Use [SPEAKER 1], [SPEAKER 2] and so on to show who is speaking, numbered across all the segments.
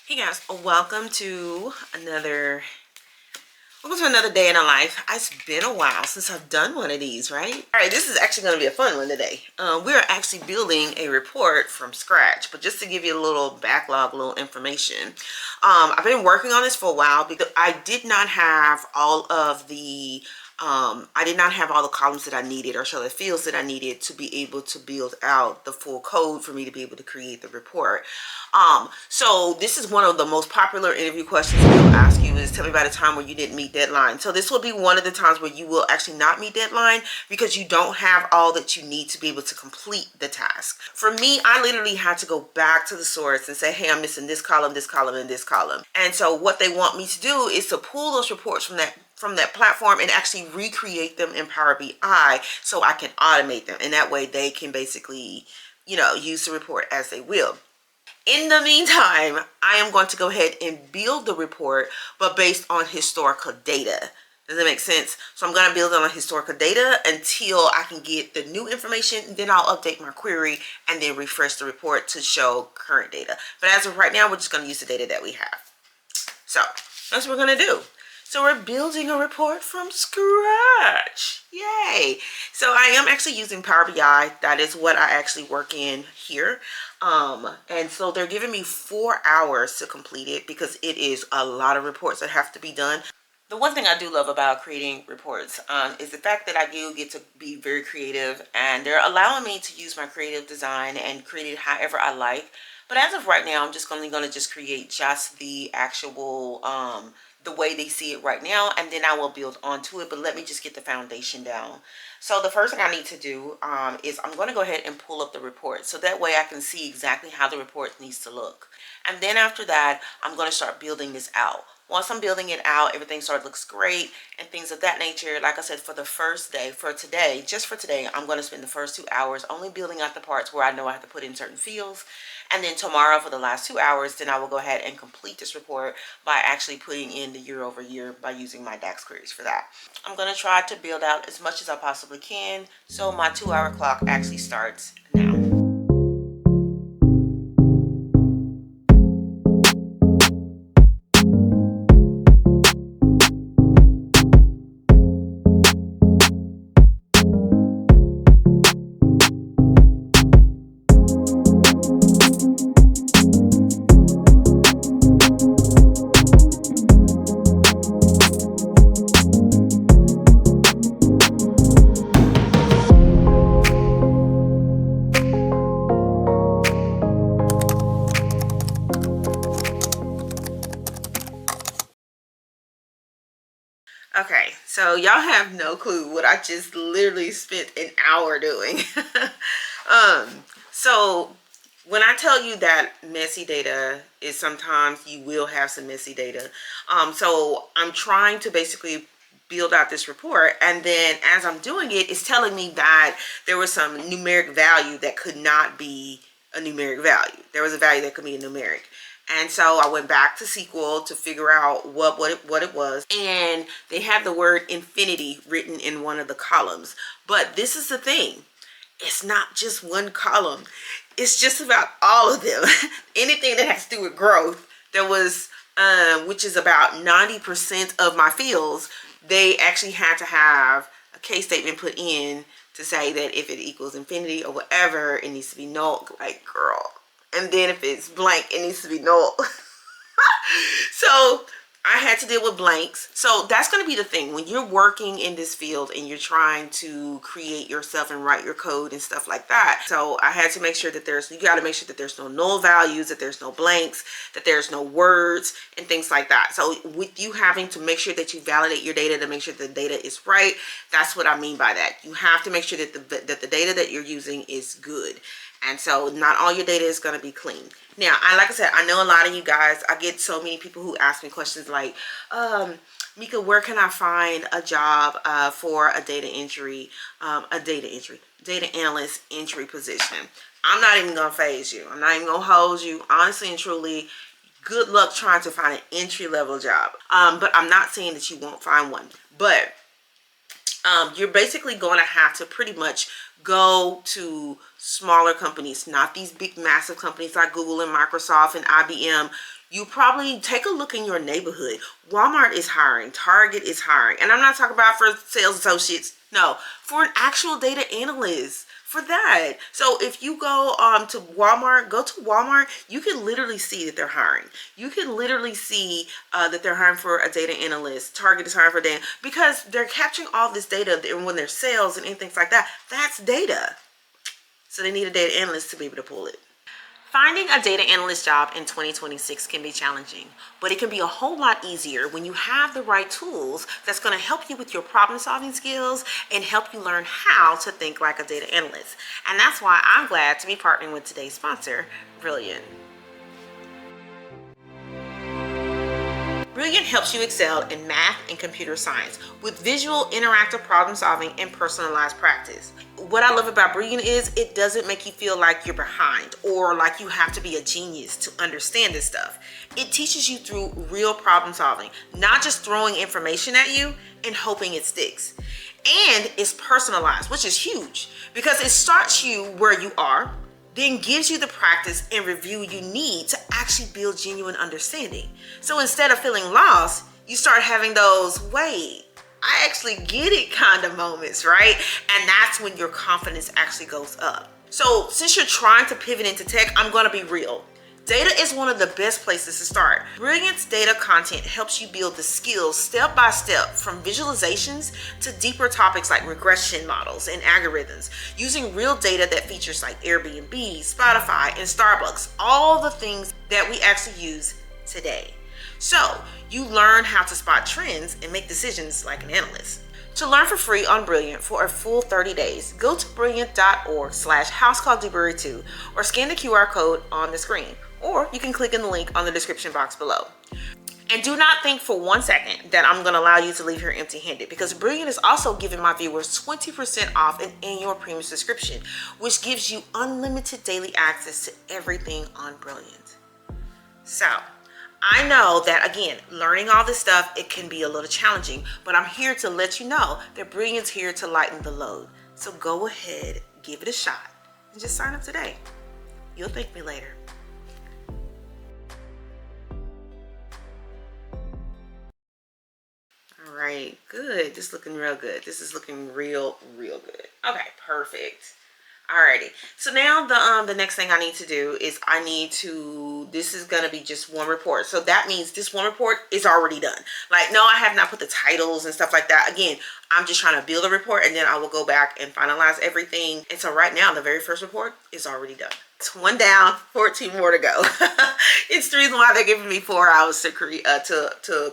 [SPEAKER 1] Hey guys, welcome to another day in our life. It's been a while since I've done one of these, right? All right, this is actually going to be a fun one today. We're actually building a report from scratch, but just to give you a little backlog, a little information. I've been working on this for a while because I did not have all of the columns that I needed, or the fields that I needed to be able to build out the full code for me to be able to create the report. So this is one of the most popular interview questions that they'll ask you is, tell me about a time where you didn't meet deadline. So this will be one of the times where you will actually not meet deadline because you don't have all that you need to be able to complete the task. For me, I literally had to go back to the source and say, hey, I'm missing this column, and this column. And so what they want me to do is to pull those reports from that platform and actually recreate them in Power BI so I can automate them. And that way they can basically, use the report as they will. In the meantime, I am going to go ahead and build the report, but based on historical data. Does that make sense? So I'm going to build on historical data until I can get the new information. Then I'll update my query and then refresh the report to show current data. But as of right now, we're just going to use the data that we have. So that's what we're going to do. So we're building a report from scratch. Yay. So I am actually using Power BI. That is what I actually work in here. And so they're giving me 4 hours to complete it because it is a lot of reports that have to be done. The one thing I do love about creating reports is the fact that I do get to be very creative, and they're allowing me to use my creative design and create it however I like. But as of right now, I'm just going to just create just the actual the way they see it right now, and then I will build onto it. But let me just get the foundation down. So the first thing I need to do is I'm going to go ahead and pull up the report, so that way I can see exactly how the report needs to look. And then after that, I'm going to start building this out. Once I'm building it out, everything looks great and things of that nature. Like I said, for the first day, just for today, I'm going to spend the first 2 hours only building out the parts where I know I have to put in certain fields. And then tomorrow, for the last 2 hours, then I will go ahead and complete this report by actually putting in the year over year by using my DAX queries for that. I'm going to try to build out as much as I possibly can. So my 2-hour clock actually starts now. Okay, so y'all have no clue what I just literally spent an hour doing. So when I tell you that messy data is, sometimes you will have some messy data. So I'm trying to basically build out this report, and then as I'm doing it, it's telling me that there was some numeric value that could not be a numeric value. There was a value that could be a numeric. And so I went back to SQL to figure out what it was. And they have the word infinity written in one of the columns. But this is the thing. It's not just one column. It's just about all of them. Anything that has to do with growth, there was, which is about 90% of my fields, they actually had to have a case statement put in to say that if it equals infinity or whatever, it needs to be null. Like, girl. And then if it's blank, it needs to be null. So I had to deal with blanks. So that's going to be the thing when you're working in this field and you're trying to create yourself and write your code and stuff like that. So I had to make sure that you got to make sure that there's no null values, that there's no blanks, that there's no words and things like that. So with you having to make sure that you validate your data to make sure the data is right, that's what I mean by that. You have to make sure that the data that you're using is good. And so not all your data is going to be clean. Now, like I said, I know a lot of you guys, I get so many people who ask me questions like, Mika, where can I find a job for a data analyst entry position? I'm not even going to phase you. I'm not even going to hold you. Honestly and truly, good luck trying to find an entry-level job. But I'm not saying that you won't find one. But you're basically going to have to pretty much go to smaller companies, not these big massive companies like Google and Microsoft and IBM. You probably take a look in your neighborhood. Walmart is hiring, Target is hiring, and I'm not talking about for sales associates. No, for an actual data analyst, for that. So if you go to Walmart, go to Walmart, you can literally see that they're hiring. You can literally see that they're hiring for a data analyst. Target is hiring for data because they're capturing all this data, and when there's sales and things like that, that's data. So they need a data analyst to be able to pull it. Finding a data analyst job in 2026 can be challenging, but it can be a whole lot easier when you have the right tools that's going to help you with your problem solving skills and help you learn how to think like a data analyst. And that's why I'm glad to be partnering with today's sponsor, Brilliant. Brilliant helps you excel in math and computer science with visual, interactive problem solving and personalized practice. What I love about Brilliant is it doesn't make you feel like you're behind or like you have to be a genius to understand this stuff. It teaches you through real problem solving, not just throwing information at you and hoping it sticks. And it's personalized, which is huge because it starts you where you are, then gives you the practice and review you need to actually build genuine understanding. So instead of feeling lost, you start having those, wait, I actually get it kind of moments, right? And that's when your confidence actually goes up. So since you're trying to pivot into tech, I'm going to be real. Data is one of the best places to start. Brilliant's data content helps you build the skills step by step, from visualizations to deeper topics like regression models and algorithms, using real data that features like Airbnb, Spotify, and Starbucks, all the things that we actually use today. So you learn how to spot trends and make decisions like an analyst. To learn for free on Brilliant for a full 30 days, go to brilliant.org/housecalldewberry2 or scan the QR code on the screen, or you can click in the link on the description box below. And do not think for 1 second that I'm going to allow you to leave here empty-handed, because Brilliant is also giving my viewers 20% off an annual premium subscription, which gives you unlimited daily access to everything on Brilliant. So I know that, again, learning all this stuff, it can be a little challenging, but I'm here to let you know that Brilliant's here to lighten the load. So go ahead, give it a shot, and just sign up today. You'll thank me later. All right, good. This is looking real good. This is looking real good. Okay, perfect. Alrighty, so now the next thing I need to do is this is gonna be just one report. So that means this one report is already done. Like, no, I have not put the titles and stuff like that. Again, I'm just trying to build a report, and then I will go back and finalize everything. And so right now, the very first report is already done. It's one down, 14 more to go. It's the reason why they're giving me 4 hours to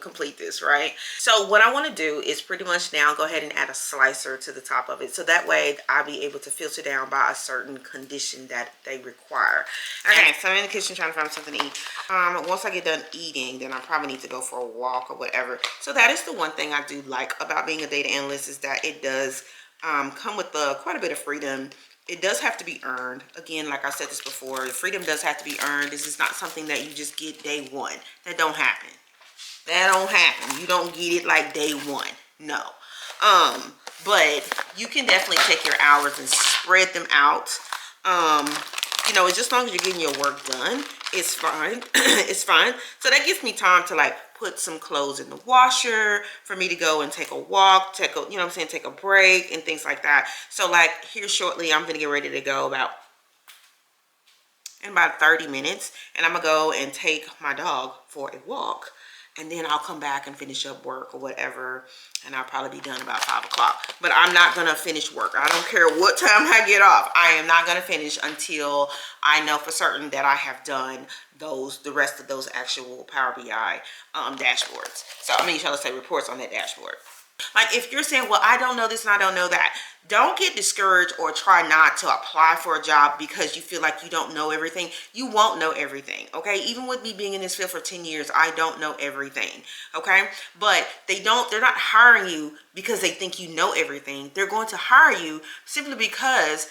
[SPEAKER 1] complete this, right? So what I want to do is pretty much now go ahead and add a slicer to the top of it, so that way I'll be able to filter down by a certain condition that they require. Okay, so I'm in the kitchen trying to find something to eat. Once I get done eating, then I probably need to go for a walk or whatever. So that is the one thing I do like about being a data analyst, is that it does come with quite a bit of freedom. It does have to be earned. Again, like I said this before, freedom does have to be earned. This is not something that you just get day one. That don't happen. That don't happen. You don't get it like day one. No. But you can definitely take your hours and spread them out. You know, just as long as you're getting your work done, it's fine. It's fine. So that gives me time to like put some clothes in the washer for me to go and take a walk, take a break and things like that. So like here shortly, I'm gonna get ready to go in about 30 minutes, and I'm gonna go and take my dog for a walk, and then I'll come back and finish up work or whatever, and I'll probably be done about 5 o'clock. But I'm not gonna finish work. I don't care what time I get off. I am not gonna finish until I know for certain that I have done the rest of those actual Power BI dashboards. So I mean, shall I say reports on that dashboard. Like if you're saying, well, I don't know this and I don't know that, don't get discouraged or try not to apply for a job because you feel like you don't know everything. You won't know everything, okay? Even with me being in this field for 10 years, I don't know everything, okay? But they're not hiring you because they think you know everything. They're going to hire you simply because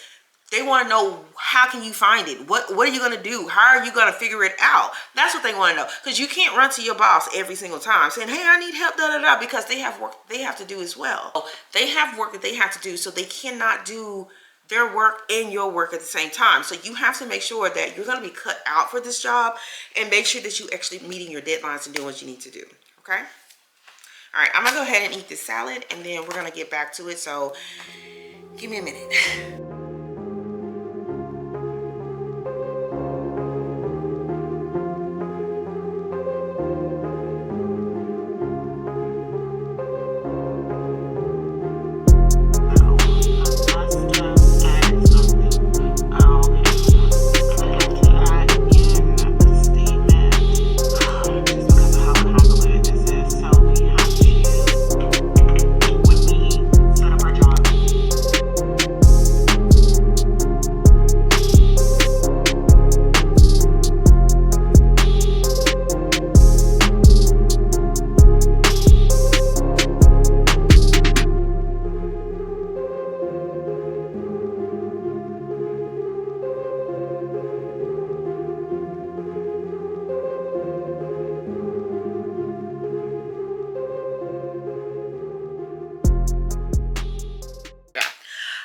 [SPEAKER 1] they want to know, how can you find it? What are you going to do? How are you going to figure it out? That's what they want to know. Because you can't run to your boss every single time saying, hey, I need help, because they have work they have to do as well. They have work that they have to do, so they cannot do their work and your work at the same time. So you have to make sure that you're going to be cut out for this job and make sure that you actually meeting your deadlines and doing what you need to do. Okay. All right, I'm gonna go ahead and eat this salad and then we're gonna get back to it. So give me a minute.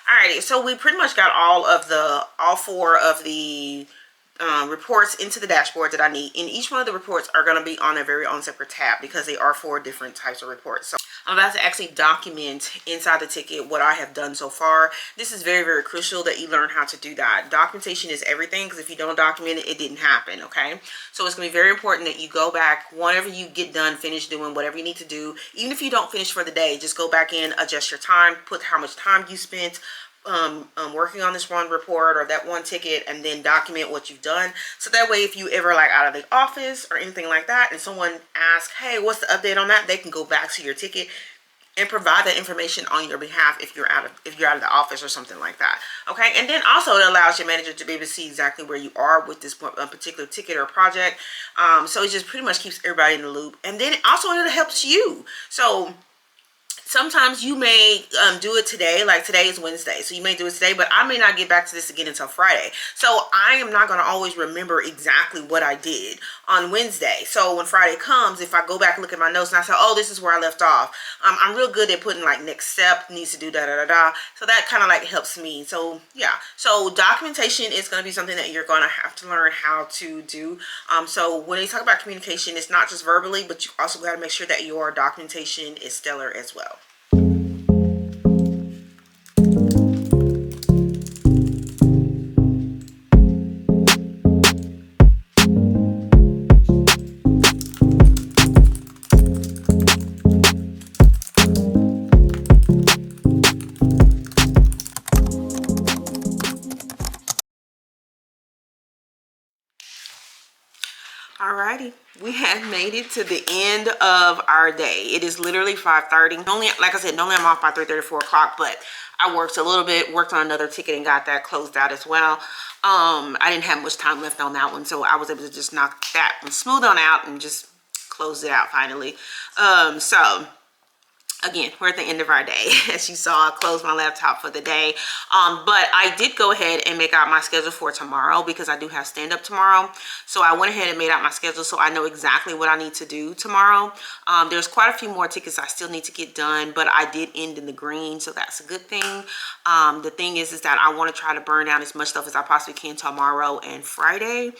[SPEAKER 1] Alrighty, so we pretty much got all four of the reports into the dashboard that I need, and each one of the reports are going to be on their very own separate tab because they are four different types of reports. So I'm about to actually document inside the ticket what I have done so far. This is very, very crucial that you learn how to do that. Documentation is everything, because if you don't document it, it didn't happen. Okay, so it's going to be very important that you go back whenever you get done, finish doing whatever you need to do. Even if you don't finish for the day, just go back in, adjust your time, put how much time you spent working on this one report or that one ticket, and then document what you've done. So that way, if you ever like out of the office or anything like that and someone asks, hey, what's the update on that, they can go back to your ticket and provide that information on your behalf if you're out of the office or something like that. Okay, and then also it allows your manager to be able to see exactly where you are with this particular ticket or project. So it just pretty much keeps everybody in the loop, and then also it helps you. So sometimes you may do it today, like today is Wednesday, so you may do it today, but I may not get back to this again until Friday. So I am not going to always remember exactly what I did on Wednesday. So when Friday comes, if I go back and look at my notes and I say, oh, this is where I left off, I'm real good at putting like next step, needs to do da da da da. So that kind of like helps me. So yeah, so documentation is going to be something that you're going to have to learn how to do. So when you talk about communication, it's not just verbally, but you also got to make sure that your documentation is stellar as well. Alrighty, we have made it to the end of our day. It is literally 5:30. Normally, like I said, normally I'm off by 3:30, 4 o'clock, but I worked a little bit, worked on another ticket and got that closed out as well. I didn't have much time left on that one, so I was able to just knock that one smooth on out and just close it out finally. So again, we're at the end of our day. As you saw, I closed my laptop for the day. But I did go ahead and make out my schedule for tomorrow because I do have stand-up tomorrow. So I went ahead and made out my schedule so I know exactly what I need to do tomorrow. There's quite a few more tickets I still need to get done, but I did end in the green, so that's a good thing. The thing is that I want to try to burn down as much stuff as I possibly can tomorrow and Friday.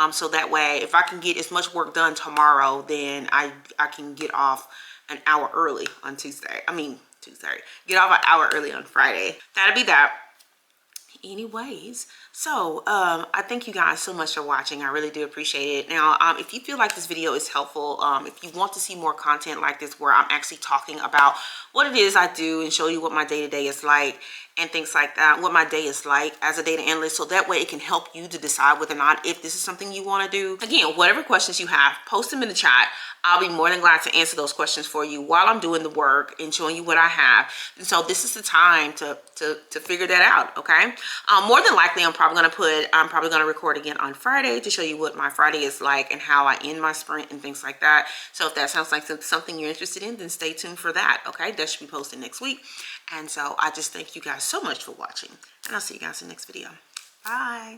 [SPEAKER 1] So that way, if I can get as much work done tomorrow, then I can get off an hour early on Tuesday. Get off an hour early on Friday. That'll be that. Anyways, so I thank you guys so much for watching. I really do appreciate it. Now, if you feel like this video is helpful, if you want to see more content like this where I'm actually talking about what it is I do and show you what my day-to-day is like and things like that, what my day is like as a data analyst, so that way it can help you to decide whether or not if this is something you want to do. Again, whatever questions you have, post them in the chat. I'll be more than glad to answer those questions for you while I'm doing the work and showing you what I have. And so this is the time to figure that out, okay? More than likely, I'm probably going to record again on Friday to show you what my Friday is like and how I end my sprint and things like that. So if that sounds like something you're interested in, then stay tuned for that, okay? That should be posted next week. And so I just thank you guys so much for watching, and I'll see you guys in the next video. Bye.